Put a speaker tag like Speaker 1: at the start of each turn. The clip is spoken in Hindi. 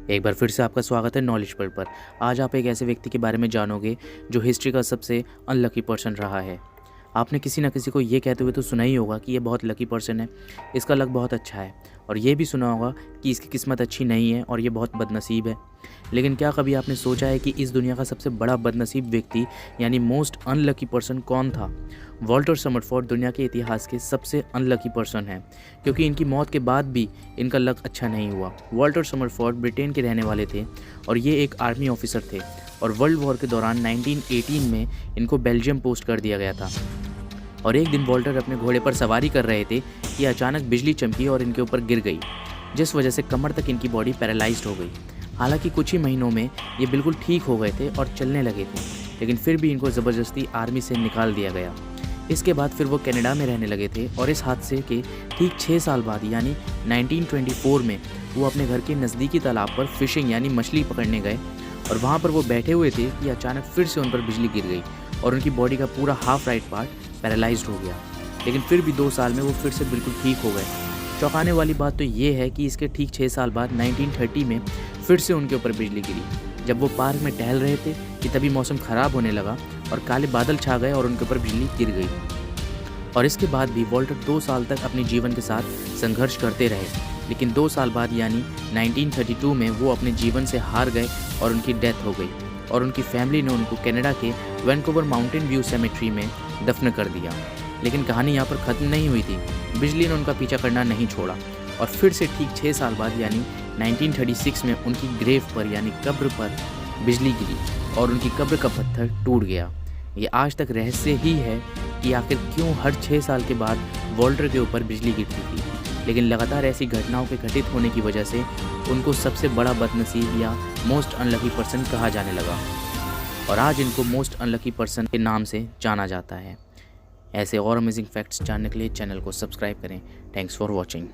Speaker 1: एक बार फिर से आपका स्वागत है नॉलेज वर्ल्ड पर। आज आप एक ऐसे व्यक्ति के बारे में जानोगे जो हिस्ट्री का सबसे अनलकी पर्सन रहा है। आपने किसी न किसी को ये कहते हुए तो सुना ही होगा कि ये बहुत लकी पर्सन है, इसका लक बहुत अच्छा है, और ये भी सुना होगा कि इसकी किस्मत अच्छी नहीं है और ये बहुत बदनसीब है। लेकिन क्या कभी आपने सोचा है कि इस दुनिया का सबसे बड़ा बदनसीब व्यक्ति यानी मोस्ट अनलकी पर्सन कौन था? वॉल्टर समरफोर्ड दुनिया के इतिहास के सबसे अनलकी पर्सन हैं, क्योंकि इनकी मौत के बाद भी इनका लक अच्छा नहीं हुआ। वॉल्टर समरफोर्ड ब्रिटेन के रहने वाले थे और ये एक आर्मी ऑफिसर थे, और वर्ल्ड वॉर के दौरान 1918 में इनको बेल्जियम पोस्ट कर दिया गया था। और एक दिन वॉल्टर अपने घोड़े पर सवारी कर रहे थे कि अचानक बिजली चमकी और इनके ऊपर गिर गई, जिस वजह से कमर तक इनकी बॉडी पैरालाइज्ड हो गई। हालांकि कुछ ही महीनों में ये बिल्कुल ठीक हो गए थे और चलने लगे थे, लेकिन फिर भी इनको ज़बरदस्ती आर्मी से निकाल दिया गया। इसके बाद फिर वो कनाडा में रहने लगे थे, और इस हादसे के ठीक 6 साल बाद यानी 1924 में वो अपने घर के नज़दीकी तालाब पर फिशिंग यानी मछली पकड़ने गए, और वहाँ पर वो बैठे हुए थे कि अचानक फिर से उन पर बिजली गिर गई और उनकी बॉडी का पूरा हाफ राइट पार्ट पैरालाइज्ड हो गया। लेकिन फिर भी 2 साल में वो फिर से बिल्कुल ठीक हो गए। चौंकाने वाली बात तो ये है कि इसके ठीक 6 साल बाद 1930 में फिर से उनके ऊपर बिजली गिरी। जब वो पार्क में टहल रहे थे कि तभी मौसम ख़राब होने लगा और काले बादल छा गए और उनके ऊपर बिजली गिर गई। और इसके बाद भी वॉल्टर 2 साल तक अपने जीवन के साथ संघर्ष करते रहे, लेकिन 2 साल बाद यानी 1932 में वो अपने जीवन से हार गए और उनकी डेथ हो गई, और उनकी फैमिली ने उनको कनाडा के वैंकूवर माउंटेन व्यू सेमेट्री में दफन कर दिया। लेकिन कहानी यहाँ पर ख़त्म नहीं हुई थी। बिजली ने उनका पीछा करना नहीं छोड़ा, और फिर से ठीक 6 साल बाद यानी 1936 में उनकी ग्रेव पर यानी कब्र पर बिजली गिरी और उनकी कब्र का पत्थर टूट गया। ये आज तक रहस्य ही है कि आखिर क्यों हर 6 साल के बाद वॉल्टर के ऊपर बिजली गिरती थी। लेकिन लगातार ऐसी घटनाओं के घटित होने की वजह से उनको सबसे बड़ा बदनसीब या मोस्ट अनलकी पर्सन कहा जाने लगा, और आज इनको मोस्ट अनलकी पर्सन के नाम से जाना जाता है। ऐसे और अमेजिंग फैक्ट्स जानने के लिए चैनल को सब्सक्राइब करें। Thanks for watching.